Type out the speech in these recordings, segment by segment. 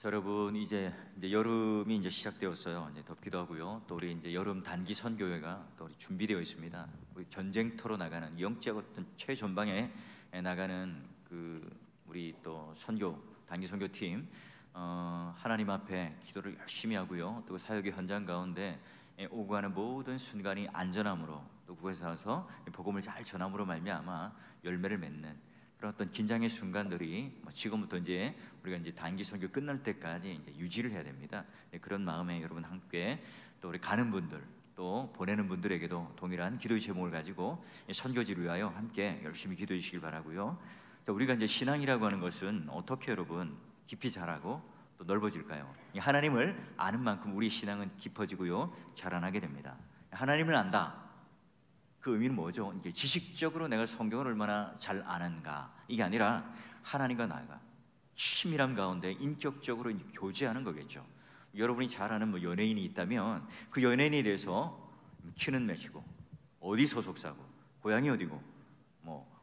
자, 여러분 이제 여름이 이제 시작되었어요. 이제 덥기도 하고요. 또 우리 이제 여름 단기 선교회가 또 우리 준비되어 있습니다. 우리 전쟁터로 나가는 영적 어떤 최전방에 나가는 우리 또 선교 단기 선교팀 하나님 앞에 기도를 열심히 하고요. 또 사역의 현장 가운데 오고 가는 모든 순간이 안전함으로 또 그곳에 가서 복음을 잘 전함으로 말미암아 열매를 맺는 그런 어떤 긴장의 순간들이 지금부터 이제 우리가 이제 단기 선교 끝날 때까지 이제 유지를 해야 됩니다. 그런 마음에 여러분 함께 또 우리 가는 분들 또 보내는 분들에게도 동일한 기도의 제목을 가지고 선교지를 위하여 함께 열심히 기도해 주시길 바라고요. 자, 우리가 이제 신앙이라고 하는 것은 어떻게 여러분 깊이 자라고 또 넓어질까요? 하나님을 아는 만큼 우리 신앙은 깊어지고요 자라나게 됩니다. 하나님을 안다. 그 의미는 뭐죠? 이게 지식적으로 내가 성경을 얼마나 잘 아는가 이게 아니라 하나님과 나가 친밀함 가운데 인격적으로 교제하는 거겠죠. 여러분이 잘 아는 연예인이 있다면 그 연예인에 대해서 키는 몇이고 어디 소속사고 고향이 어디고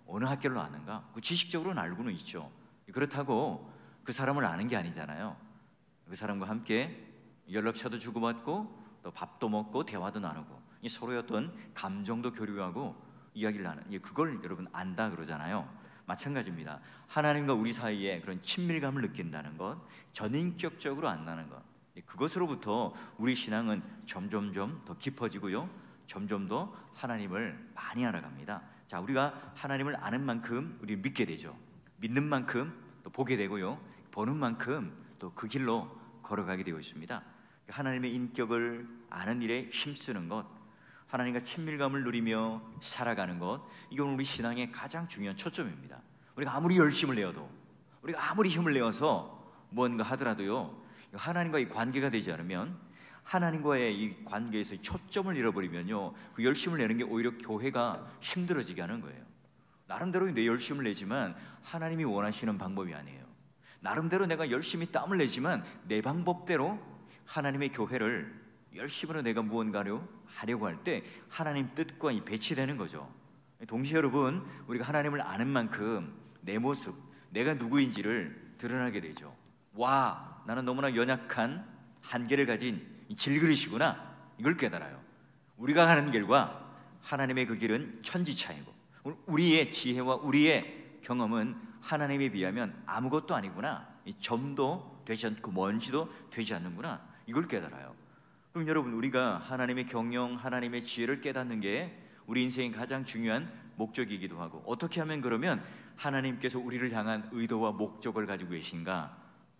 어느 학교를 아는가 그 지식적으로는 알고는 있죠. 그렇다고 그 사람을 아는 게 아니잖아요. 그 사람과 함께 연락처도 주고받고 또 밥도 먹고 대화도 나누고 이 서로의 어떤 감정도 교류하고 이야기를 나누는 그걸 여러분 안다 그러잖아요. 마찬가지입니다. 하나님과 우리 사이에 그런 친밀감을 느낀다는 것, 전인격적으로 안다는 것, 그것으로부터 우리 신앙은 점점점 더 깊어지고요 점점 더 하나님을 많이 알아갑니다. 자, 우리가 하나님을 아는 만큼 우리 믿게 되죠. 믿는 만큼 또 보게 되고요 보는 만큼 또 그 길로 걸어가게 되어 있습니다. 하나님의 인격을 아는 일에 힘쓰는 것, 하나님과 친밀감을 누리며 살아가는 것, 이건 우리 신앙의 가장 중요한 초점입니다. 우리가 아무리 열심을 내어도 우리가 아무리 힘을 내어서 무언가 하더라도요 하나님과의 관계가 되지 않으면 하나님과의 이 관계에서 초점을 잃어버리면요 그 열심을 내는 게 오히려 교회가 힘들어지게 하는 거예요. 나름대로 내 열심을 내지만 하나님이 원하시는 방법이 아니에요. 나름대로 내가 열심히 땀을 내지만 내 방법대로 하나님의 교회를 열심으로 내가 무언가를 하려고 할 때 하나님 뜻과 배치되는 거죠. 동시에 여러분 우리가 하나님을 아는 만큼 내 모습, 내가 누구인지를 드러나게 되죠. 와, 나는 너무나 연약한 한계를 가진 이 질그릇이구나, 이걸 깨달아요. 우리가 가는 길과 하나님의 그 길은 천지차이고 우리의 지혜와 우리의 경험은 하나님에 비하면 아무것도 아니구나, 이 점도 되지 않고 먼지도 되지 않는구나, 이걸 깨달아요. 그럼 여러분 우리가 하나님의 경영, 하나님의 지혜를 깨닫는 게 우리 인생의 가장 중요한 목적이기도 하고, 어떻게 하면 그러면 하나님께서 우리를 향한 의도와 목적을 가지고 계신가,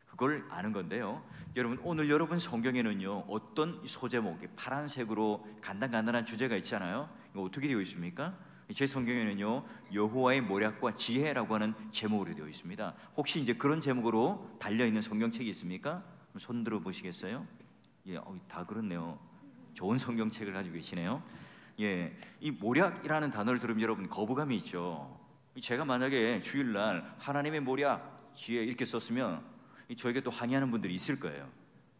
그걸 아는 건데요. 여러분 오늘 여러분 성경에는요 어떤 소제목, 파란색으로 간단간단한 주제가 있잖아요. 이거 어떻게 되어 있습니까? 제 성경에는요 여호와의 모략과 지혜라고 하는 제목으로 되어 있습니다. 혹시 이제 그런 제목으로 달려있는 성경책이 있습니까? 손 들어 보시겠어요? 다 그렇네요. 좋은 성경책을 가지고 계시네요. 이 모략이라는 단어를 들으면 여러분 거부감이 있죠. 제가 만약에 주일날 하나님의 모략, 지혜 이렇게 썼으면 저에게 또 항의하는 분들이 있을 거예요.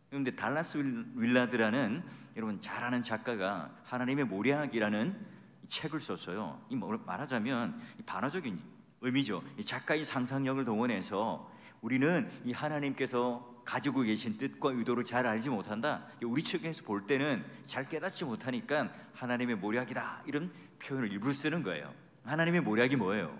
그런데 달라스 윌라드라는 여러분 잘 아는 작가가 하나님의 모략이라는 책을 썼어요. 말하자면 반어적인 의미죠. 이 작가의 상상력을 동원해서 우리는 이 하나님께서 가지고 계신 뜻과 의도를 잘 알지 못한다, 우리 측에서 볼 때는 잘 깨닫지 못하니까 하나님의 모략이다, 이런 표현을 일부러 쓰는 거예요. 하나님의 모략이 뭐예요?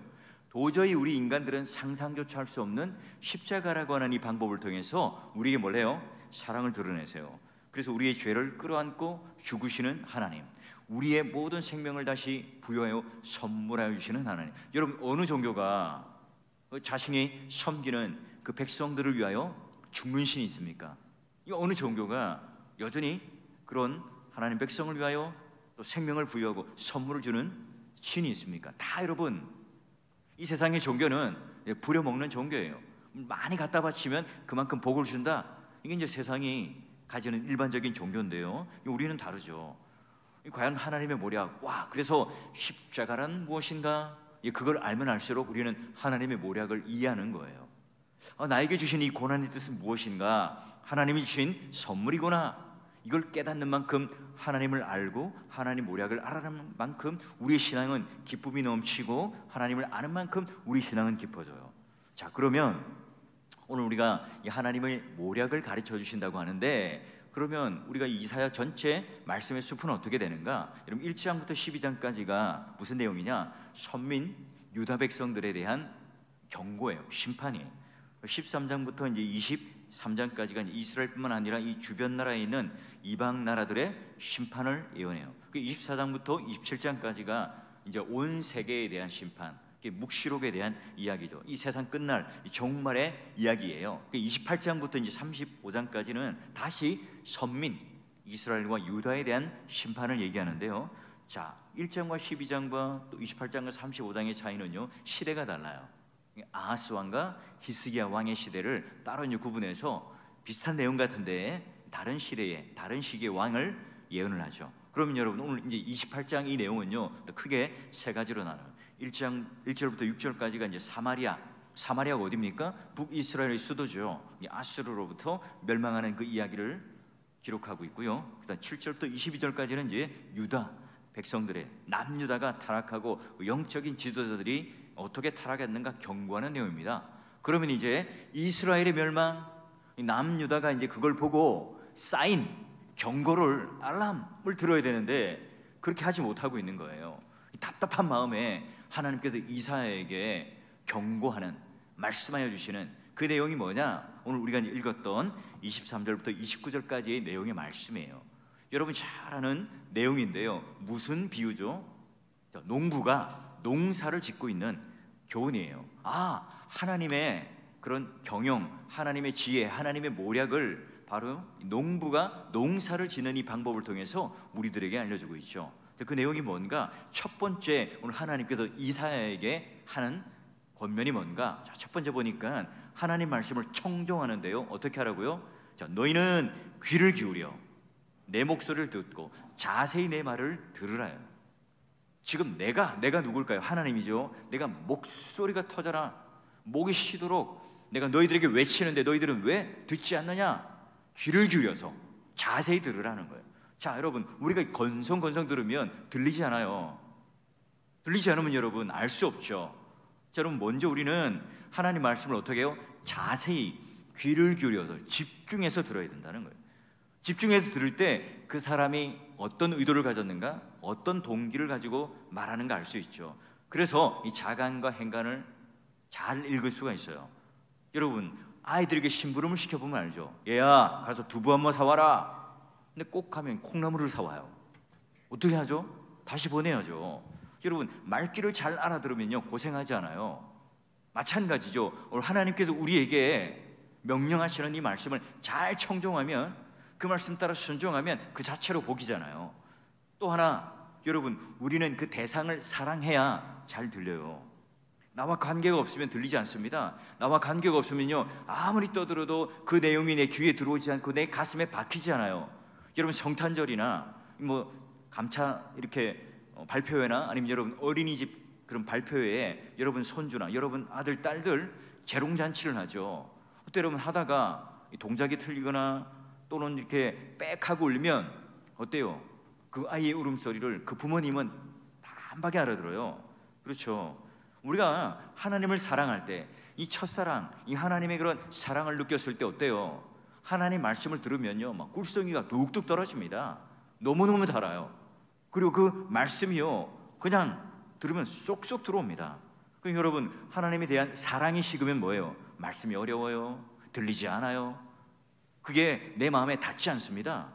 도저히 우리 인간들은 상상조차 할 수 없는 십자가라고 하는 이 방법을 통해서 우리에게 뭘 해요? 사랑을 드러내세요. 그래서 우리의 죄를 끌어안고 죽으시는 하나님, 우리의 모든 생명을 다시 부여하여 선물하여 주시는 하나님. 여러분 어느 종교가 자신이 섬기는 그 백성들을 위하여 죽는 신이 있습니까? 이 어느 종교가 여전히 그런 하나님 백성을 위하여 또 생명을 부여하고 선물을 주는 신이 있습니까? 다 여러분 이 세상의 종교는 부려먹는 종교예요. 많이 갖다 바치면 그만큼 복을 준다, 이게 이제 세상이 가지는 일반적인 종교인데요 우리는 다르죠. 과연 하나님의 모략, 그래서 십자가란 무엇인가, 그걸 알면 알수록 우리는 하나님의 모략을 이해하는 거예요. 나에게 주신 이 고난의 뜻은 무엇인가, 하나님이 주신 선물이구나, 이걸 깨닫는 만큼 하나님을 알고 하나님 모략을 알아가는 만큼 우리의 신앙은 기쁨이 넘치고 하나님을 아는 만큼 우리 신앙은 깊어져요. 자, 그러면 오늘 우리가 이 하나님의 모략을 가르쳐 주신다고 하는데, 그러면 우리가 이 이사야 전체 말씀의 숲은 어떻게 되는가? 여러분 1장부터 12장까지가 무슨 내용이냐? 선민 유다 백성들에 대한 경고예요. 심판이에요. 13장부터 이제 23장까지가 이스라엘뿐만 아니라 이 주변 나라에 있는 이방 나라들의 심판을 예언해요. 그 24장부터 27장까지가 이제 온 세계에 대한 심판, 묵시록에 대한 이야기죠. 이 세상 끝날 이 종말의 이야기예요. 28장부터 이제 35장까지는 다시 선민 이스라엘과 유다에 대한 심판을 얘기하는데요. 자, 1장과 12장과 또 28장과 35장의 차이는요, 시대가 달라요. 아하스 왕과 히스기야 왕의 시대를 따로 이제 구분해서 비슷한 내용 같은데 다른 시대에 다른 시기의 왕을 예언을 하죠. 그러면 여러분 오늘 이제 28장 이 내용은요, 또 크게 세 가지로 나눠요. 1장 1절부터 6절까지가 이제 사마리아가 어디입니까? 북이스라엘의 수도죠. 아수르로부터 멸망하는 그 이야기를 기록하고 있고요. 그다음 7절부터 22절까지는 이제 유다 백성들의 남유다가 타락하고 영적인 지도자들이 어떻게 타락했는가 경고하는 내용입니다. 그러면 이제 이스라엘의 멸망, 남유다가 이제 그걸 보고 사인, 경고를, 알람을 들어야 되는데 그렇게 하지 못하고 있는 거예요. 답답한 마음에 하나님께서 이사야에게 경고하는, 말씀하여 주시는 그 내용이 뭐냐? 오늘 우리가 읽었던 23절부터 29절까지의 내용의 말씀이에요. 여러분 잘 아는 내용인데요. 무슨 비유죠? 농부가 농사를 짓고 있는 교훈이에요. 하나님의 그런 경영, 하나님의 지혜, 하나님의 모략을 바로 농부가 농사를 짓는 이 방법을 통해서 우리들에게 알려주고 있죠. 그 내용이 뭔가? 첫 번째 오늘 하나님께서 이사야에게 하는 권면이 뭔가? 자, 첫 번째 보니까 하나님 말씀을 청종하는데요. 어떻게 하라고요? 자, 너희는 귀를 기울여 내 목소리를 듣고 자세히 내 말을 들으라요. 지금 내가 누굴까요? 하나님이죠. 내가 목소리가 터져라, 목이 쉬도록 내가 너희들에게 외치는데 너희들은 왜 듣지 않느냐? 귀를 기울여서 자세히 들으라는 거예요. 자, 여러분 우리가 건성건성 들으면 들리지 않아요. 들리지 않으면 여러분 알 수 없죠. 자, 여러분 먼저 우리는 하나님 말씀을 어떻게 해요? 자세히 귀를 기울여서 집중해서 들어야 된다는 거예요. 집중해서 들을 때 그 사람이 어떤 의도를 가졌는가, 어떤 동기를 가지고 말하는가 알 수 있죠. 그래서 이 자간과 행간을 잘 읽을 수가 있어요. 여러분 아이들에게 심부름을 시켜보면 알죠. 얘야 가서 두부 한번 사와라. 근데 꼭 가면 콩나물을 사와요. 어떻게 하죠? 다시 보내야죠. 여러분 말귀를 잘 알아들으면요 고생하지 않아요. 마찬가지죠. 오늘 하나님께서 우리에게 명령하시는 이 말씀을 잘 청종하면, 그 말씀 따라 순종하면 그 자체로 복이잖아요. 또 하나, 여러분 우리는 그 대상을 사랑해야 잘 들려요. 나와 관계가 없으면 들리지 않습니다. 나와 관계가 없으면요 아무리 떠들어도 그 내용이 내 귀에 들어오지 않고 내 가슴에 박히지 않아요. 여러분 성탄절이나 뭐 감차 이렇게 발표회나 아니면 여러분 어린이집 그런 발표회에 여러분 손주나 여러분 아들 딸들 재롱잔치를 하죠. 그때 여러분 하다가 동작이 틀리거나 또는 이렇게 빽하고 울면 어때요? 그 아이의 울음소리를 그 부모님은 단박에 알아들어요. 그렇죠. 우리가 하나님을 사랑할 때 이 첫사랑, 이 하나님의 그런 사랑을 느꼈을 때 어때요? 하나님 말씀을 들으면요 막 꿀송이가 뚝뚝 떨어집니다. 너무너무 달아요. 그리고 그 말씀이요 그냥 들으면 쏙쏙 들어옵니다. 그럼 여러분 하나님에 대한 사랑이 식으면 뭐예요? 말씀이 어려워요? 들리지 않아요? 그게 내 마음에 닿지 않습니다.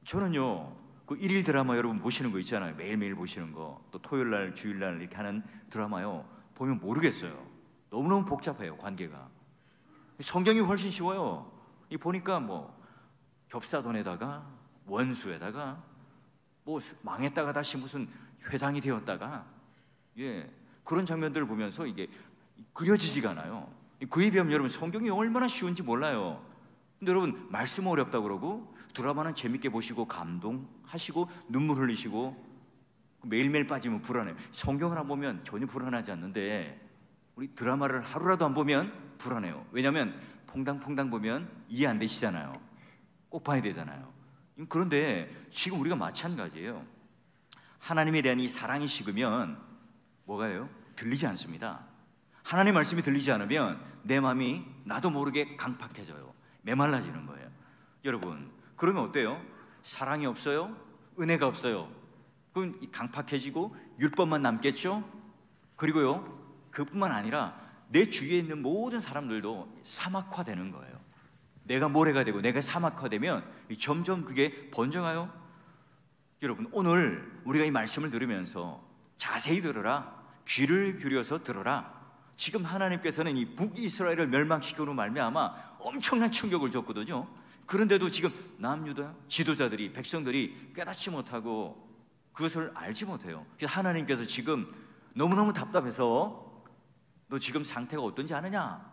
저는요 그 일일 드라마 여러분 보시는 거 있잖아요. 매일매일 보시는 거, 또 토요일날 주일날 이렇게 하는 드라마요 보면 모르겠어요. 너무너무 복잡해요. 관계가. 성경이 훨씬 쉬워요. 이 보니까 뭐 겹사돈에다가 원수에다가 뭐 망했다가 다시 무슨 회장이 되었다가 그런 장면들을 보면서 이게 그려지지가 않아요. 그에 비하면 여러분 성경이 얼마나 쉬운지 몰라요. 근데 여러분 말씀 어렵다고 그러고 드라마는 재밌게 보시고 감동하시고 눈물 흘리시고 매일매일 빠지면 불안해요. 성경을 안 보면 전혀 불안하지 않는데 우리 드라마를 하루라도 안 보면 불안해요. 왜냐하면 퐁당퐁당 보면 이해 안 되시잖아요. 꼭 봐야 되잖아요. 그런데 지금 우리가 마찬가지예요. 하나님에 대한 이 사랑이 식으면 뭐가요? 들리지 않습니다. 하나님 말씀이 들리지 않으면 내 마음이 나도 모르게 강팍해져요. 메말라지는 거예요. 여러분, 그러면 어때요? 사랑이 없어요? 은혜가 없어요? 그럼 강팍해지고 율법만 남겠죠? 그리고요, 그뿐만 아니라 내 주위에 있는 모든 사람들도 사막화되는 거예요. 내가 모래가 되고 내가 사막화되면 점점 그게 번져가요. 여러분, 오늘 우리가 이 말씀을 들으면서 자세히 들어라, 귀를 기울여서 들어라. 지금 하나님께서는 이 북이스라엘을 멸망시키고 말미암아 엄청난 충격을 줬거든요. 그런데도 지금 남유다 지도자들이, 백성들이 깨닫지 못하고 그것을 알지 못해요. 그래서 하나님께서 지금 너무너무 답답해서 너 지금 상태가 어떤지 아느냐?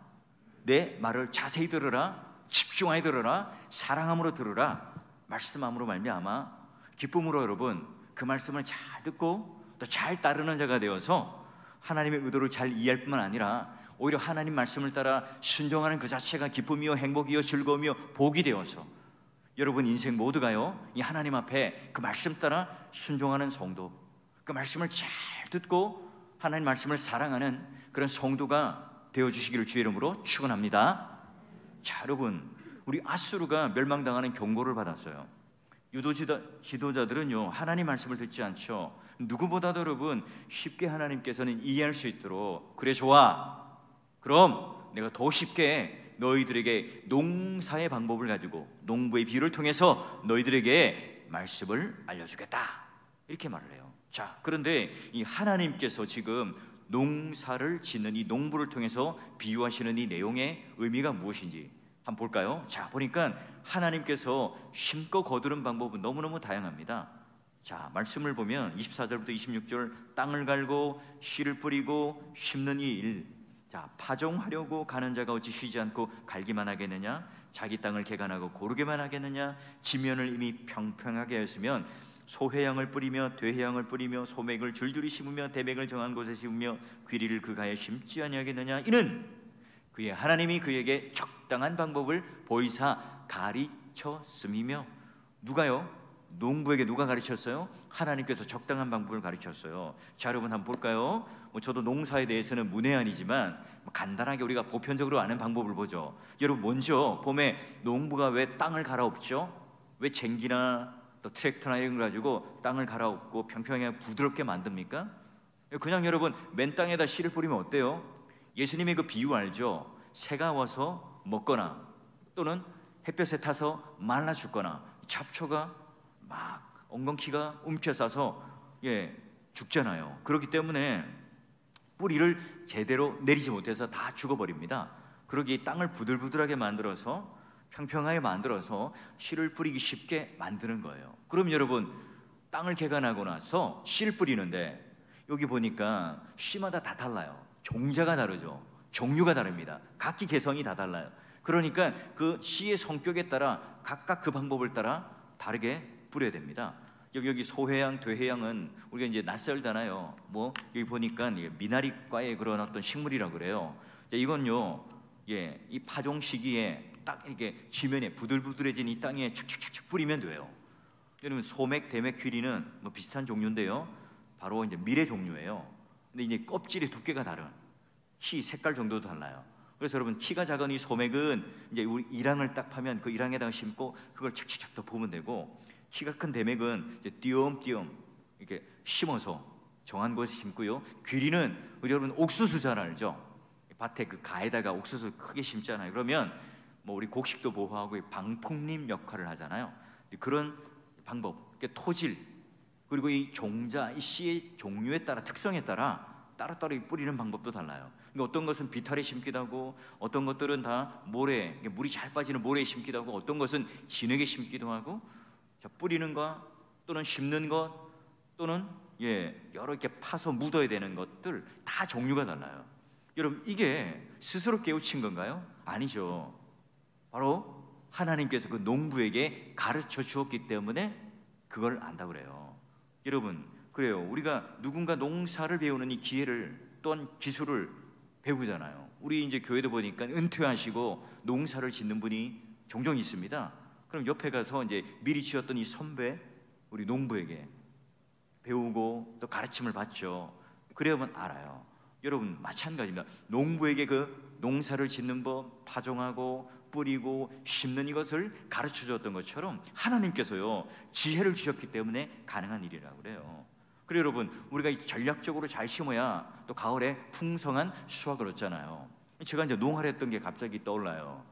내 말을 자세히 들으라, 집중하여 들으라, 사랑함으로 들으라, 말씀함으로 말미암아 기쁨으로 여러분 그 말씀을 잘 듣고 또 잘 따르는 자가 되어서 하나님의 의도를 잘 이해할 뿐만 아니라 오히려 하나님 말씀을 따라 순종하는 그 자체가 기쁨이요 행복이요 즐거움이요 복이 되어서 여러분 인생 모두가요 이 하나님 앞에 그 말씀 따라 순종하는 성도, 그 말씀을 잘 듣고 하나님 말씀을 사랑하는 그런 성도가 되어주시기를 주의 이름으로 축원합니다. 자, 여러분, 우리 아수르가 멸망당하는 경고를 받았어요. 유도 지도자들은요 하나님 말씀을 듣지 않죠. 누구보다도 여러분 쉽게 하나님께서는 이해할 수 있도록, 그래 좋아, 그럼 내가 더 쉽게 너희들에게 농사의 방법을 가지고 농부의 비유를 통해서 너희들에게 말씀을 알려주겠다, 이렇게 말을 해요. 자, 그런데 이 하나님께서 지금 농사를 짓는 이 농부를 통해서 비유하시는 이 내용의 의미가 무엇인지 한번 볼까요? 자, 보니까 하나님께서 심고 거두는 방법은 너무너무 다양합니다. 자, 말씀을 보면 24절부터 26절, 땅을 갈고 씨를 뿌리고 심는 이 일. 자, 파종하려고 가는 자가 어찌 쉬지 않고 갈기만 하겠느냐? 자기 땅을 개간하고 고르게만 하겠느냐? 지면을 이미 평평하게 했으면 소회양을 뿌리며 되회양을 뿌리며 소맥을 줄줄이 심으며 대맥을 정한 곳에 심으며 귀리를 그 가에 심지 아니하겠느냐? 이는 그의 하나님이 그에게 적당한 방법을 보이사 가르쳤음이며. 누가요? 농부에게 누가 가르쳤어요? 하나님께서 적당한 방법을 가르쳤어요. 자, 여러분 한번 볼까요? 저도 농사에 대해서는 문외한이지만 간단하게 우리가 보편적으로 아는 방법을 보죠. 여러분, 먼저 봄에 농부가 왜 땅을 갈아엎죠? 왜 쟁기나 또 트랙터나 이런 걸 가지고 땅을 갈아엎고 평평하게 부드럽게 만듭니까? 그냥 여러분 맨 땅에다 씨를 뿌리면 어때요? 예수님의 그 비유 알죠? 새가 와서 먹거나 또는 햇볕에 타서 말라 죽거나 잡초가 막 엉겅퀴가 움켜싸서 죽잖아요. 그렇기 때문에 뿌리를 제대로 내리지 못해서 다 죽어버립니다. 그러기 땅을 부들부들하게 만들어서 평평하게 만들어서 씨를 뿌리기 쉽게 만드는 거예요. 그럼 여러분 땅을 개간하고 나서 씨를 뿌리는데 여기 보니까 씨마다 다 달라요. 종자가 다르죠. 종류가 다릅니다. 각기 개성이 다 달라요. 그러니까 그 씨의 성격에 따라 각각 그 방법을 따라 다르게 뿌려야 됩니다. 여기 소회양, 되회양은 우리가 이제 낯설잖아요. 뭐 여기 보니까 미나리과의 그런 어떤 식물이라고 그래요. 이건요, 이 파종 시기에 딱 이렇게 지면에 부들부들해진 이 땅에 착착착착 뿌리면 돼요. 여러분 소맥, 대맥, 귀리는 뭐 비슷한 종류인데요. 바로 이제 밀의 종류예요. 근데 이제 껍질의 두께가 다른, 키, 색깔 정도도 달라요. 그래서 여러분 키가 작은 이 소맥은 이제 우리 이랑을 딱 파면 그 이랑에다가 심고 그걸 착착착 더 부으면 되고, 키가 큰 대맥은 이제 띄엄띄엄 이렇게 심어서 정한 곳에 심고요. 귀리는 우리 여러분 옥수수 잘 알죠? 밭에 그 가에다가 옥수수 크게 심잖아요. 그러면 뭐 우리 곡식도 보호하고 방풍림 역할을 하잖아요. 그런 방법, 토질, 그리고 이 종자, 이 씨의 종류에 따라, 특성에 따라 따로따로 뿌리는 방법도 달라요. 그러니까 어떤 것은 비탈에 심기도 하고, 어떤 것들은 다 모래, 물이 잘 빠지는 모래에 심기도 하고, 어떤 것은 진흙에 심기도 하고. 자, 뿌리는 것 또는 심는 것 또는 여러 이렇게 파서 묻어야 되는 것들 다 종류가 달라요. 여러분 이게 스스로 깨우친 건가요? 아니죠. 바로 하나님께서 그 농부에게 가르쳐 주었기 때문에 그걸 안다고 그래요. 여러분 그래요. 우리가 누군가 농사를 배우는 이 기회를 또한 기술을 배우잖아요. 우리 이제 교회도 보니까 은퇴하시고 농사를 짓는 분이 종종 있습니다. 그럼 옆에 가서 이제 미리 지었던 이 선배, 우리 농부에게 배우고 또 가르침을 받죠. 그래야만 알아요. 여러분 마찬가지입니다. 농부에게 그 농사를 짓는 법, 파종하고 뿌리고 심는 이것을 가르쳐 줬던 것처럼 하나님께서요 지혜를 주셨기 때문에 가능한 일이라고 그래요. 그리고 여러분, 우리가 전략적으로 잘 심어야 또 가을에 풍성한 수확을 얻잖아요. 제가 이제 농사를 했던 게 갑자기 떠올라요.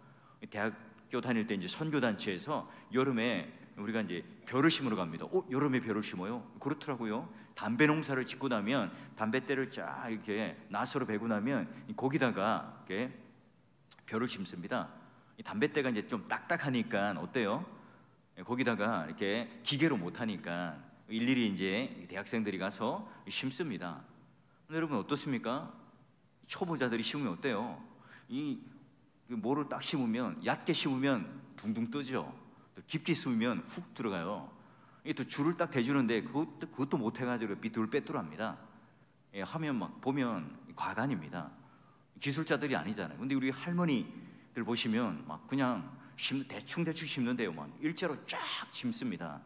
대학교 다닐 때 이제 선교단체에서 여름에 우리가 이제 벼를 심으러 갑니다. 여름에 벼를 심어요? 그렇더라고요. 담배 농사를 짓고 나면 담뱃대를 쫙 이렇게 나서로 베고 나면 거기다가 이렇게 벼를 심습니다. 이 담뱃대가 이제 좀 딱딱하니까 어때요? 거기다가 이렇게 기계로 못 하니까 일일이 이제 대학생들이 가서 심습니다. 근데 여러분 어떻습니까? 초보자들이 심으면 어때요? 이 모를 딱 심으면, 얕게 심으면 둥둥 뜨죠. 또 깊게 심으면 훅 들어가요. 이게 또 줄을 딱 대주는데 그것도 못 해가지고 삐뚤빼뚤합니다. 예, 하면 막 보면 과간입니다. 기술자들이 아니잖아요. 근데 우리 할머니들 보시면 막 그냥 대충 심는데요, 막 일자로 쫙 심습니다.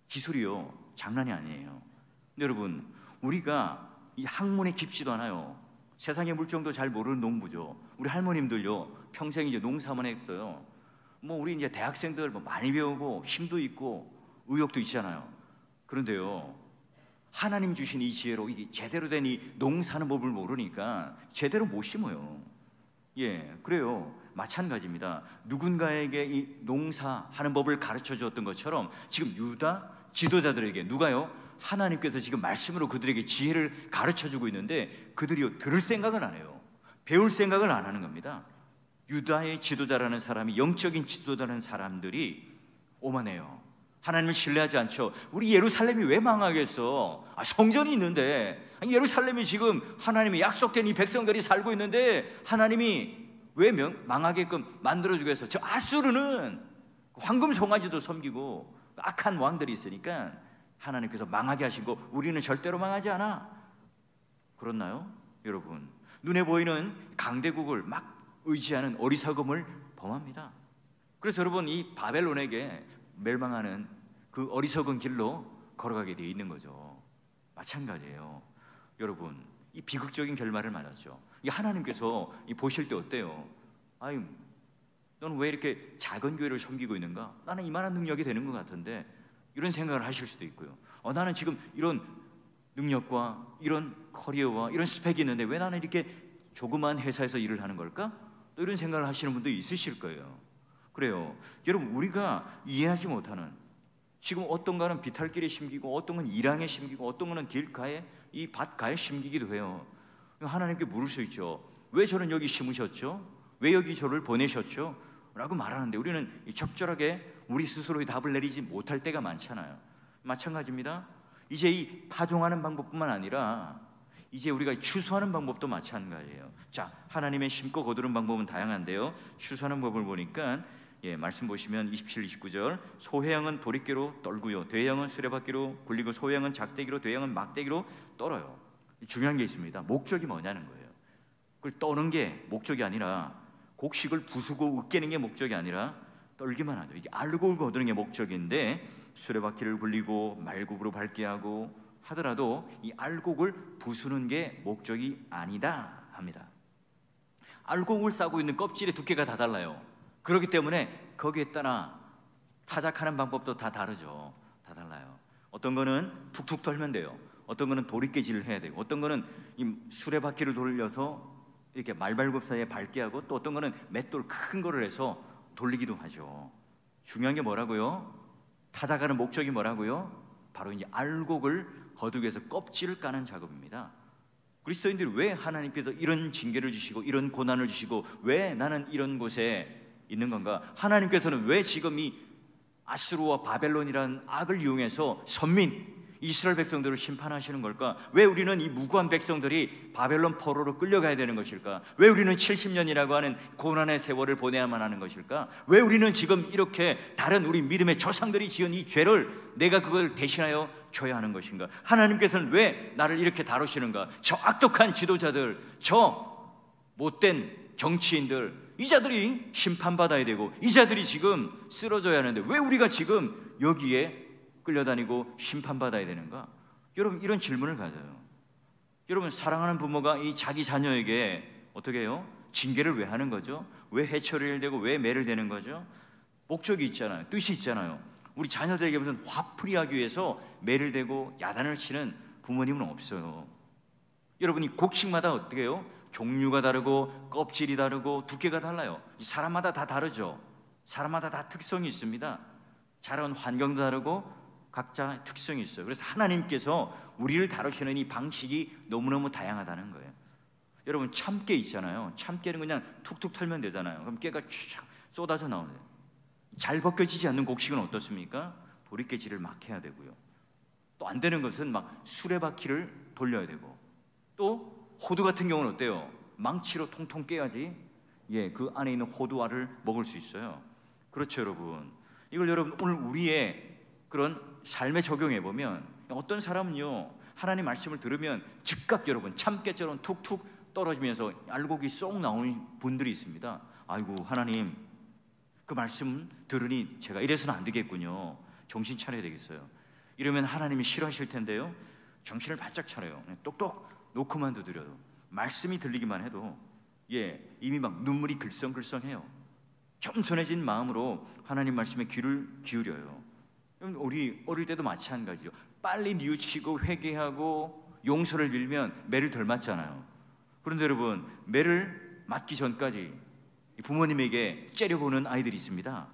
기술이요 장난이 아니에요. 근데 여러분, 우리가 이 학문에 깊지도 않아요. 세상의 물정도 잘 모르는 농부죠. 우리 할머님들요 평생 이제 농사만 했어요. 뭐 우리 이제 대학생들 뭐 많이 배우고 힘도 있고 의욕도 있잖아요. 그런데요, 하나님 주신 이 지혜로 이 제대로 된 이 농사는 법을 모르니까 제대로 못 심어요. 예, 그래요. 마찬가지입니다. 누군가에게 이 농사하는 법을 가르쳐 주었던 것처럼 지금 유다 지도자들에게 누가요? 하나님께서 지금 말씀으로 그들에게 지혜를 가르쳐 주고 있는데 그들이 들을 생각을 안 해요. 배울 생각을 안 하는 겁니다. 유다의 지도자라는 사람이, 영적인 지도자라는 사람들이 오만해요. 하나님을 신뢰하지 않죠. 우리 예루살렘이 왜 망하겠어? 성전이 있는데, 예루살렘이 지금 하나님의 약속된 이 백성들이 살고 있는데 하나님이 왜 망하게끔 만들어주겠어? 저 아수르는 황금 송아지도 섬기고 악한 왕들이 있으니까 하나님께서 망하게 하시고 우리는 절대로 망하지 않아. 그렇나요? 여러분, 눈에 보이는 강대국을 막 의지하는 어리석음을 범합니다. 그래서 여러분, 이 바벨론에게 멸망하는 그 어리석은 길로 걸어가게 되어 있는 거죠. 마찬가지예요. 여러분, 이 비극적인 결말을 맞았죠. 이 하나님께서 보실 때 어때요? 아유, 너는 왜 이렇게 작은 교회를 섬기고 있는가? 나는 이만한 능력이 되는 것 같은데, 이런 생각을 하실 수도 있고요. 나는 지금 이런 능력과 이런 커리어와 이런 스펙이 있는데 왜 나는 이렇게 조그만 회사에서 일을 하는 걸까? 또 이런 생각을 하시는 분도 있으실 거예요. 그래요. 여러분, 우리가 이해하지 못하는, 지금 어떤 거는 비탈길에 심기고 어떤 건 이랑에 심기고 어떤 거는 길가에, 이 밭가에 심기기도 해요. 하나님께 물을 수 있죠. 왜 저는 여기 심으셨죠? 왜 여기 저를 보내셨죠? 라고 말하는데 우리는 적절하게 우리 스스로의 답을 내리지 못할 때가 많잖아요. 마찬가지입니다. 이제 이 파종하는 방법뿐만 아니라 이제 우리가 추수하는 방법도 마찬가지예요. 자, 하나님의 심고 거두는 방법은 다양한데요, 추수하는 법을 보니까 말씀 보시면 27, 29절 소회양은 도리깨로 떨고요, 대양은 수레바퀴로 굴리고 소회양은 작대기로 대양은 막대기로 떨어요. 중요한 게 있습니다. 목적이 뭐냐는 거예요. 그걸 떠는 게 목적이 아니라, 곡식을 부수고 으깨는 게 목적이 아니라 떨기만 하죠. 이게 알곡을 거두는 게 목적인데, 수레바퀴를 굴리고 말굽으로 밟게 하고 하더라도 이 알곡을 부수는 게 목적이 아니다 합니다. 알곡을 싸고 있는 껍질의 두께가 다 달라요. 그렇기 때문에 거기에 따라 타작하는 방법도 다 다르죠. 다 달라요. 어떤 거는 툭툭 털면 돼요. 어떤 거는 도리깨질을 해야 되고, 어떤 거는 이 수레바퀴를 돌려서 이렇게 말발굽 사이에 밟게 하고, 또 어떤 거는 맷돌 큰 거를 해서 돌리기도 하죠. 중요한 게 뭐라고요? 타작하는 목적이 뭐라고요? 바로 이제 알곡을 거두기 위해서 껍질을 까는 작업입니다. 그리스도인들이 왜 하나님께서 이런 징계를 주시고 이런 고난을 주시고 왜 나는 이런 곳에 있는 건가? 하나님께서는 왜 지금 이 아수르와 바벨론이라는 악을 이용해서 선민 이스라엘 백성들을 심판하시는 걸까? 왜 우리는 이 무고한 백성들이 바벨론 포로로 끌려가야 되는 것일까? 왜 우리는 70년이라고 하는 고난의 세월을 보내야만 하는 것일까? 왜 우리는 지금 이렇게 다른 우리 믿음의 조상들이 지은 이 죄를 내가 그걸 대신하여 줘야 하는 것인가? 하나님께서는 왜 나를 이렇게 다루시는가? 저 악독한 지도자들, 저 못된 정치인들, 이 자들이 심판받아야 되고 이 자들이 지금 쓰러져야 하는데 왜 우리가 지금 여기에 끌려다니고 심판받아야 되는가? 여러분, 이런 질문을 가져요. 여러분, 사랑하는 부모가 이 자기 자녀에게 어떻게 해요? 징계를 왜 하는 거죠? 왜 해초리를 대고 왜 매를 대는 거죠? 목적이 있잖아요. 뜻이 있잖아요. 우리 자녀들에게 무슨 화풀이하기 위해서 매를 대고 야단을 치는 부모님은 없어요. 여러분, 이 곡식마다 어떻게 해요? 종류가 다르고 껍질이 다르고 두께가 달라요. 사람마다 다 다르죠. 사람마다 다 특성이 있습니다. 자란 환경도 다르고 각자 특성이 있어요. 그래서 하나님께서 우리를 다루시는 이 방식이 너무너무 다양하다는 거예요. 여러분, 참깨 있잖아요. 참깨는 그냥 툭툭 털면 되잖아요. 그럼 깨가 쫙 쏟아져 나오네요. 잘 벗겨지지 않는 곡식은 어떻습니까? 도리깨질을 막 해야 되고요. 또 안 되는 것은 막 수레바퀴를 돌려야 되고, 또 호두 같은 경우는 어때요? 망치로 통통 깨야지 그 안에 있는 호두알을 먹을 수 있어요. 그렇죠, 여러분. 이걸 여러분 오늘 우리의 그런 삶에 적용해 보면, 어떤 사람은요 하나님 말씀을 들으면 즉각 여러분 참깨처럼 툭툭 떨어지면서 알곡이 쏙 나오는 분들이 있습니다. 아이고, 하나님, 그 말씀 들으니 제가 이래서는 안 되겠군요. 정신 차려야 되겠어요. 이러면 하나님이 싫어하실 텐데요, 정신을 바짝 차려요. 똑똑 놓고만 두드려도, 말씀이 들리기만 해도 이미 막 눈물이 글썽글썽해요. 겸손해진 마음으로 하나님 말씀에 귀를 기울여요. 우리 어릴 때도 마찬가지죠. 빨리 뉘우치고 회개하고 용서를 빌면 매를 덜 맞잖아요. 그런데 여러분, 매를 맞기 전까지 부모님에게 째려보는 아이들이 있습니다.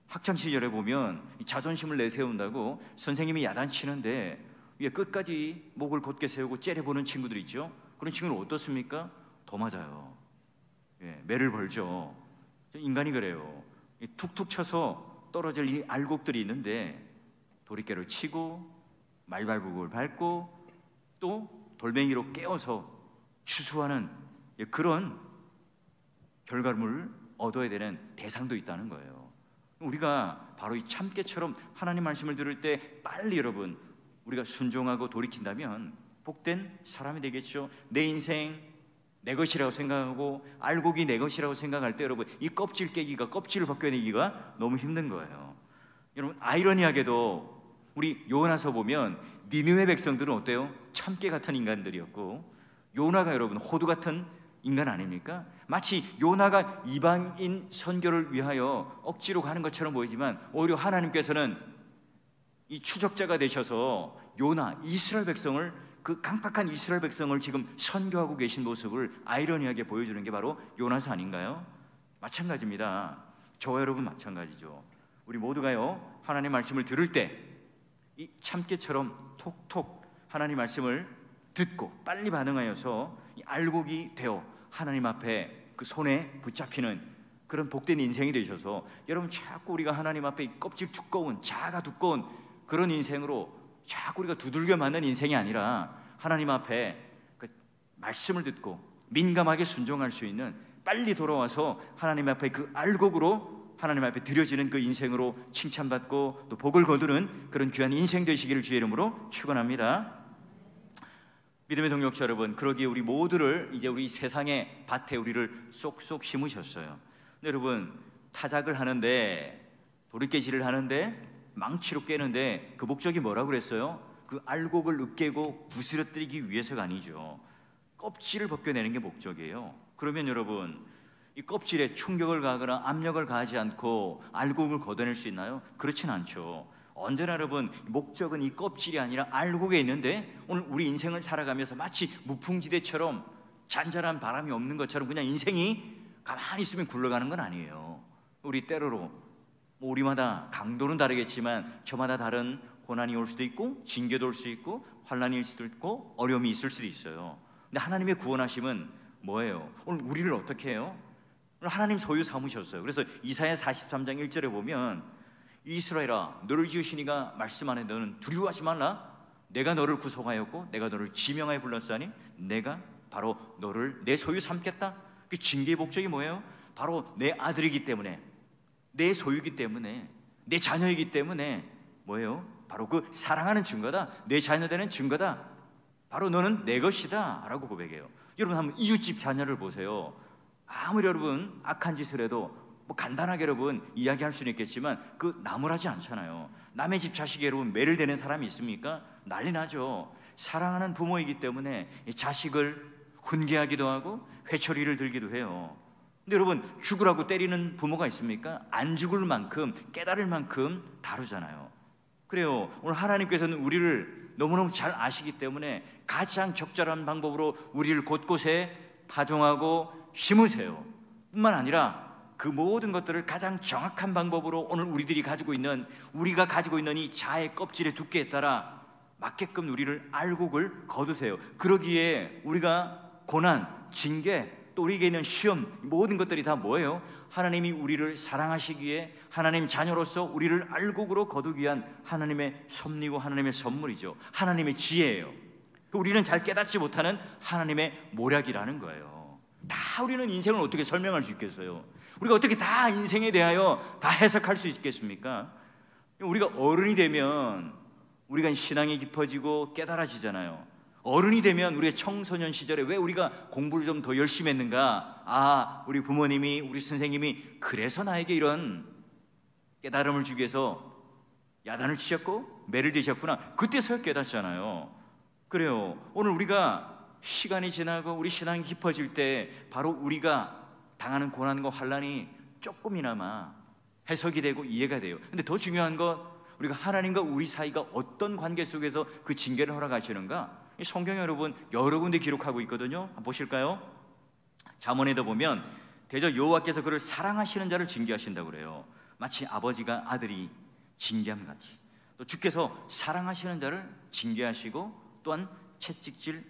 학창시절에 보면 자존심을 내세운다고 선생님이 야단치는데 끝까지 목을 곧게 세우고 째려보는 친구들이 있죠. 그런 친구는 어떻습니까? 더 맞아요. 매를 벌죠. 인간이 그래요. 툭툭 쳐서 떨어질 이 알곡들이 있는데 도리깨를 치고 말발굽을 밟고 또 돌멩이로 깨워서 추수하는 그런 결과물을 얻어야 되는 대상도 있다는 거예요. 우리가 바로 이 참깨처럼 하나님 말씀을 들을 때 빨리 여러분 우리가 순종하고 돌이킨다면 복된 사람이 되겠죠. 내 인생 내 것이라고 생각하고 알곡이 내 것이라고 생각할 때 여러분 이 껍질 깨기가, 껍질을 벗겨내기가 너무 힘든 거예요. 여러분, 아이러니하게도 우리 요나서 보면 니느웨 백성들은 어때요? 참깨 같은 인간들이었고, 요나가 여러분 호두 같은 인간 아닙니까? 마치 요나가 이방인 선교를 위하여 억지로 가는 것처럼 보이지만 오히려 하나님께서는 이 추적자가 되셔서 요나, 이스라엘 백성을, 그 강팍한 이스라엘 백성을 지금 선교하고 계신 모습을 아이러니하게 보여주는 게 바로 요나서 아닌가요? 마찬가지입니다. 저와 여러분 마찬가지죠. 우리 모두가요 하나님 말씀을 들을 때 이 참깨처럼 톡톡 하나님 말씀을 듣고 빨리 반응하여서 이 알곡이 되어 하나님 앞에 그 손에 붙잡히는 그런 복된 인생이 되셔서 여러분 자꾸 우리가 하나님 앞에 이 껍질 두꺼운, 자가 두꺼운 그런 인생으로 자꾸 우리가 두들겨 맞는 인생이 아니라 하나님 앞에 그 말씀을 듣고 민감하게 순종할 수 있는, 빨리 돌아와서 하나님 앞에 그 알곡으로 하나님 앞에 드려지는 그 인생으로 칭찬받고 또 복을 거두는 그런 귀한 인생 되시기를 주의 이름으로 축원합니다. 믿음의 동역자 여러분, 그러기에 우리 모두를 이제 우리 세상의 밭에 우리를 쏙쏙 심으셨어요. 근데 여러분, 타작을 하는데, 도리깨질을 하는데, 망치로 깨는데 그 목적이 뭐라고 그랬어요? 그 알곡을 으깨고 부스러뜨리기 위해서가 아니죠. 껍질을 벗겨내는 게 목적이에요. 그러면 여러분, 이 껍질에 충격을 가하거나 압력을 가하지 않고 알곡을 걷어낼 수 있나요? 그렇진 않죠. 언제나 여러분 목적은 이 껍질이 아니라 알곡에 있는데, 오늘 우리 인생을 살아가면서 마치 무풍지대처럼 잔잔한 바람이 없는 것처럼 그냥 인생이 가만히 있으면 굴러가는 건 아니에요. 우리 때로로 우리마다 강도는 다르겠지만 저마다 다른 고난이 올 수도 있고 징계도 올 수 있고 환난이 올 수도 있고 어려움이 있을 수도 있어요. 근데 하나님의 구원하심은 뭐예요? 오늘 우리를 어떻게 해요? 오늘 하나님 소유 삼으셨어요. 그래서 이사야 43장 1절에 보면 이스라엘아, 너를 지으신 이가 말씀하네 너는 두려워하지 말라. 내가 너를 구속하였고 내가 너를 지명하여 불렀으니 내가 바로 너를 내 소유 삼겠다. 그 징계의 목적이 뭐예요? 바로 내 아들이기 때문에, 내 소유이기 때문에, 내 자녀이기 때문에 뭐예요? 바로 그 사랑하는 증거다. 내 자녀 되는 증거다. 바로 너는 내 것이다 라고 고백해요. 여러분 한번 이웃집 자녀를 보세요. 아무리 여러분 악한 짓을 해도 뭐 간단하게 여러분 이야기할 수는 있겠지만 그 나무라지 않잖아요. 남의 집 자식이 여러분 매를 대는 사람이 있습니까? 난리 나죠. 사랑하는 부모이기 때문에 이 자식을 훈계하기도 하고 회초리를 들기도 해요. 근데 여러분, 죽으라고 때리는 부모가 있습니까? 안 죽을 만큼, 깨달을 만큼 다루잖아요. 그래요. 오늘 하나님께서는 우리를 너무너무 잘 아시기 때문에 가장 적절한 방법으로 우리를 곳곳에 파종하고 심으세요. 뿐만 아니라 그 모든 것들을 가장 정확한 방법으로 오늘 우리가 가지고 있는 이 자의 껍질의 두께에 따라 맞게끔 우리를 알곡을 거두세요. 그러기에 우리가 고난, 징계, 또 우리에게 있는 시험, 모든 것들이 다 뭐예요? 하나님이 우리를 사랑하시기에 하나님 자녀로서 우리를 알곡으로 거두기 위한 하나님의 섭리고 하나님의 선물이죠. 하나님의 지혜예요. 우리는 잘 깨닫지 못하는 하나님의 모략이라는 거예요. 다 우리는 인생을 어떻게 설명할 수 있겠어요? 우리가 어떻게 다 인생에 대하여 다 해석할 수 있겠습니까? 우리가 어른이 되면 우리가 신앙이 깊어지고 깨달아지잖아요. 어른이 되면 우리가 청소년 시절에 왜 우리가 공부를 좀 더 열심히 했는가? 우리 부모님이, 우리 선생님이 그래서 나에게 이런 깨달음을 주기 위해서 야단을 치셨고 매를 드셨구나. 그때서야 깨닫잖아요. 그래요. 오늘 우리가 시간이 지나고 우리 신앙이 깊어질 때 바로 우리가 당하는 고난과 환난이 조금이나마 해석이 되고 이해가 돼요. 근데 더 중요한 건 우리가 하나님과 우리 사이가 어떤 관계 속에서 그 징계를 허락하시는가? 이 성경에 여러분 여러 군데 기록하고 있거든요. 한번 보실까요? 잠언에도 보면 대저 여호와께서 그를 사랑하시는 자를 징계하신다고 그래요. 마치 아버지가 아들이 징계함 같이 또 주께서 사랑하시는 자를 징계하시고 또한 채찍질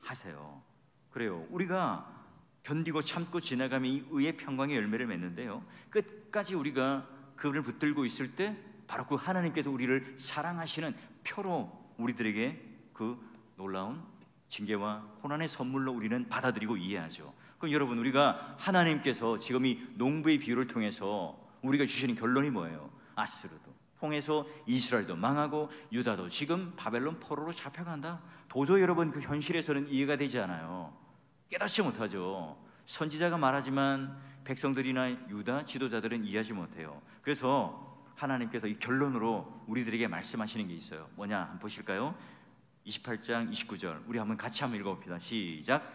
하세요. 그래요. 우리가 견디고 참고 지나가면 이 의의 평강의 열매를 맺는데요, 끝까지 우리가 그를 붙들고 있을 때 바로 그 하나님께서 우리를 사랑하시는 표로 우리들에게 그 놀라운 징계와 고난의 선물로 우리는 받아들이고 이해하죠. 그럼 여러분, 우리가 하나님께서 지금 이 농부의 비유를 통해서 우리가 주시는 결론이 뭐예요? 아스르도 통해서 이스라엘도 망하고 유다도 지금 바벨론 포로로 잡혀간다. 도저히 여러분 그 현실에서는 이해가 되지 않아요. 깨닫지 못하죠. 선지자가 말하지만 백성들이나 유다 지도자들은 이해하지 못해요. 그래서 하나님께서 이 결론으로 우리들에게 말씀하시는 게 있어요. 뭐냐 한번 보실까요? 28장 29절 우리 한번 같이 한번 읽어봅시다. 시작.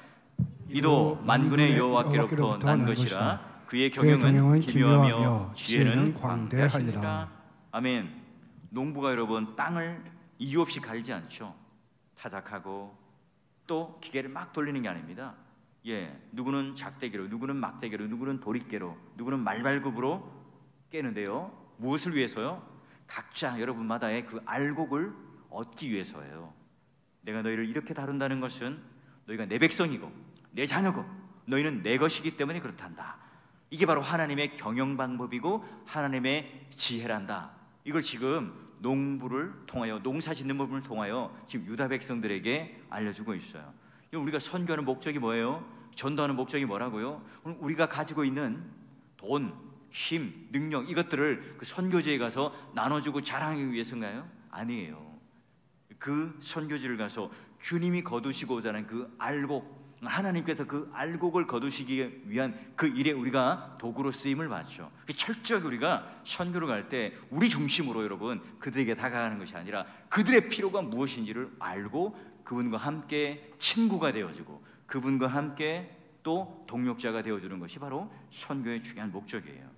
이도 만군의 여호와께로부터 난 것이라 그의 경영은 기묘하며 지혜는 광대하리라. 아멘. 농부가 여러분 땅을 이유 없이 갈지 않죠. 타작하고 또 기계를 막 돌리는 게 아닙니다. 누구는 작대기로, 누구는 막대기로, 누구는 도리깨로, 누구는 말발굽으로 깨는데요, 무엇을 위해서요? 각자 여러분마다의 그 알곡을 얻기 위해서예요. 내가 너희를 이렇게 다룬다는 것은 너희가 내 백성이고 내 자녀고 너희는 내 것이기 때문에 그렇단다. 이게 바로 하나님의 경영 방법이고 하나님의 지혜란다. 이걸 지금 농부를 통하여, 농사 짓는 법을 통하여 지금 유다 백성들에게 알려주고 있어요. 우리가 선교하는 목적이 뭐예요? 전도하는 목적이 뭐라고요? 우리가 가지고 있는 돈, 힘, 능력, 이것들을 그 선교지에 가서 나눠주고 자랑하기 위해서인가요? 아니에요. 그 선교지를 가서 주님이 거두시고자 하는 그 알곡, 하나님께서 그 알곡을 거두시기 위한 그 일에 우리가 도구로 쓰임을 받죠. 철저하게 우리가 선교를 갈 때 우리 중심으로 여러분 그들에게 다가가는 것이 아니라 그들의 필요가 무엇인지를 알고 그분과 함께 친구가 되어주고 그분과 함께 또 동력자가 되어주는 것이 바로 선교의 중요한 목적이에요.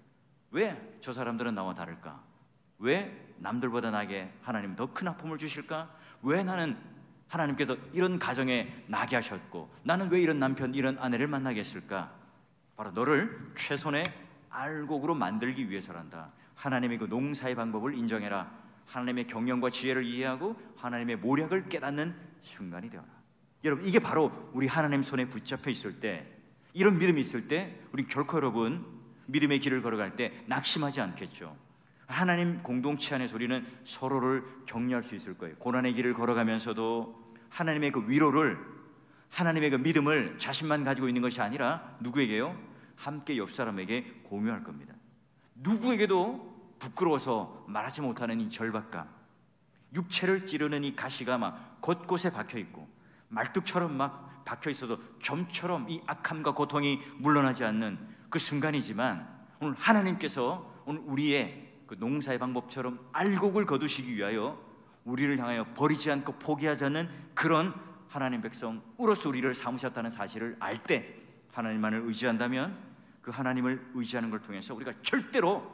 왜 저 사람들은 나와 다를까? 왜 남들보다 나에게 하나님 더 큰 아픔을 주실까? 왜 나는 하나님께서 이런 가정에 나게 하셨고 나는 왜 이런 남편, 이런 아내를 만나게 했을까? 바로 너를 최선의 알곡으로 만들기 위해서란다. 하나님의 그 농사의 방법을 인정해라. 하나님의 경영과 지혜를 이해하고 하나님의 모략을 깨닫는 순간이 되어라. 여러분, 이게 바로 우리 하나님 손에 붙잡혀 있을 때, 이런 믿음이 있을 때 우리 결코 여러분 믿음의 길을 걸어갈 때 낙심하지 않겠죠. 하나님 공동체 안에서 우리는 서로를 격려할 수 있을 거예요. 고난의 길을 걸어가면서도 하나님의 그 위로를, 하나님의 그 믿음을 자신만 가지고 있는 것이 아니라 누구에게요? 함께 옆 사람에게 공유할 겁니다. 누구에게도 부끄러워서 말하지 못하는 이 절박감, 육체를 찌르는 이 가시가 막 곳곳에 박혀 있고 말뚝처럼 막 박혀 있어서 점처럼 이 악함과 고통이 물러나지 않는 그 순간이지만 오늘 하나님께서 오늘 우리의 그 농사의 방법처럼 알곡을 거두시기 위하여 우리를 향하여 버리지 않고 포기하지 않는 그런 하나님 백성으로서 우리를 삼으셨다는 사실을 알 때, 하나님만을 의지한다면 그 하나님을 의지하는 걸 통해서 우리가 절대로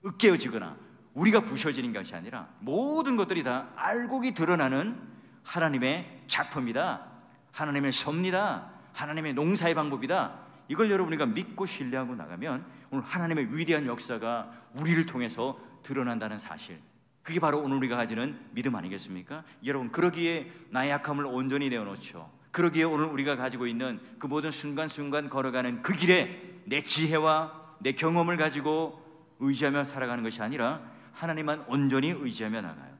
으깨어지거나 우리가 부셔지는 것이 아니라 모든 것들이 다 알곡이 드러나는 하나님의 작품이다, 하나님의 섭니다, 하나님의 농사의 방법이다. 이걸 여러분이가 믿고 신뢰하고 나가면 오늘 하나님의 위대한 역사가 우리를 통해서 드러난다는 사실, 그게 바로 오늘 우리가 가지는 믿음 아니겠습니까? 여러분, 그러기에 나의 약함을 온전히 내어놓죠. 그러기에 오늘 우리가 가지고 있는 그 모든 순간순간 걸어가는 그 길에 내 지혜와 내 경험을 가지고 의지하며 살아가는 것이 아니라 하나님만 온전히 의지하며 나가요.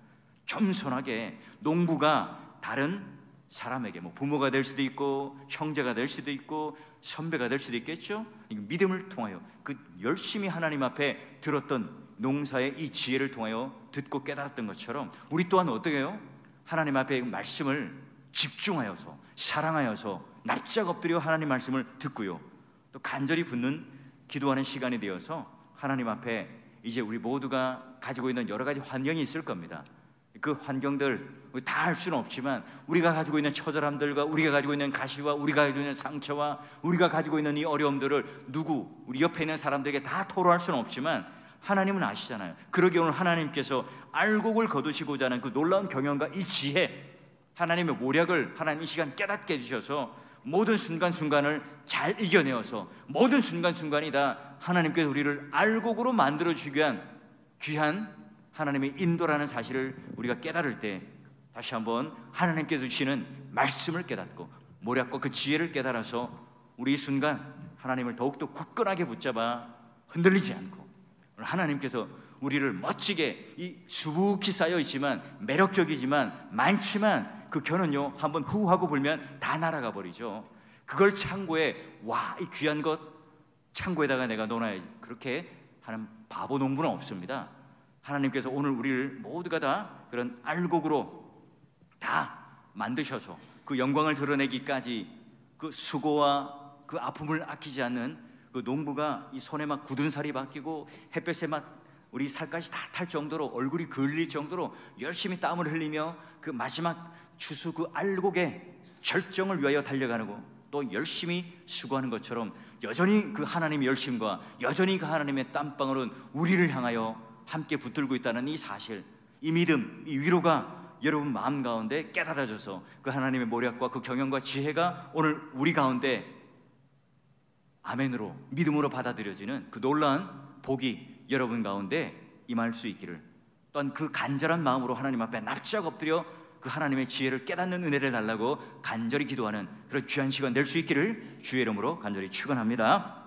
겸손하게 농부가 다른 사람에게, 부모가 될 수도 있고 형제가 될 수도 있고 선배가 될 수도 있겠죠. 믿음을 통하여 그 열심히 하나님 앞에 들었던 농사의 이 지혜를 통하여 듣고 깨달았던 것처럼 우리 또한 어떻게 해요? 하나님 앞에 말씀을 집중하여서 사랑하여서 납작 엎드려 하나님 말씀을 듣고요, 또 간절히 붙는 기도하는 시간이 되어서 하나님 앞에 이제 우리 모두가 가지고 있는 여러 가지 환경이 있을 겁니다. 그 환경들 다 알 수는 없지만 우리가 가지고 있는 처절함들과 우리가 가지고 있는 가시와 우리가 가지고 있는 상처와 우리가 가지고 있는 이 어려움들을 우리 옆에 있는 사람들에게 다 토로할 수는 없지만 하나님은 아시잖아요. 그러기에 오늘 하나님께서 알곡을 거두시고자 하는 그 놀라운 경영과 이 지혜, 하나님의 모략을 하나님 이 시간 깨닫게 해주셔서 모든 순간순간을 잘 이겨내어서 모든 순간순간이 다 하나님께서 우리를 알곡으로 만들어주기 위한 귀한 하나님의 인도라는 사실을 우리가 깨달을 때 다시 한번 하나님께서 주시는 말씀을 깨닫고 모략과 그 지혜를 깨달아서 우리 이 순간 하나님을 더욱더 굳건하게 붙잡아 흔들리지 않고, 하나님께서 우리를 멋지게 이 수북히 쌓여있지만 매력적이지만 많지만 그 겨는요 한번 후 하고 불면 다 날아가 버리죠. 그걸 창고에 이 귀한 것 창고에다가 내가 넣어놔야지, 그렇게 하는 바보 농부는 없습니다. 하나님께서 오늘 우리를 모두가 다 그런 알곡으로 다 만드셔서 그 영광을 드러내기까지 그 수고와 그 아픔을 아끼지 않는 그 농부가 이 손에 막 굳은 살이 바뀌고 햇볕에 막 우리 살까지 다 탈 정도로 얼굴이 그을릴 정도로 열심히 땀을 흘리며 그 마지막 추수 그 알곡의 절정을 위하여 달려가는 거, 또 열심히 수고하는 것처럼 여전히 그 하나님의 열심과 여전히 그 하나님의 땀방울은 우리를 향하여 함께 붙들고 있다는 이 사실, 이 믿음, 이 위로가 여러분 마음 가운데 깨달아져서 그 하나님의 모략과 그 경영과 지혜가 오늘 우리 가운데 아멘으로 믿음으로 받아들여지는 그 놀라운 복이 여러분 가운데 임할 수 있기를, 또한 그 간절한 마음으로 하나님 앞에 납작 엎드려 그 하나님의 지혜를 깨닫는 은혜를 달라고 간절히 기도하는 그런 귀한 시간 될 수 있기를 주의 이름으로 간절히 축원합니다.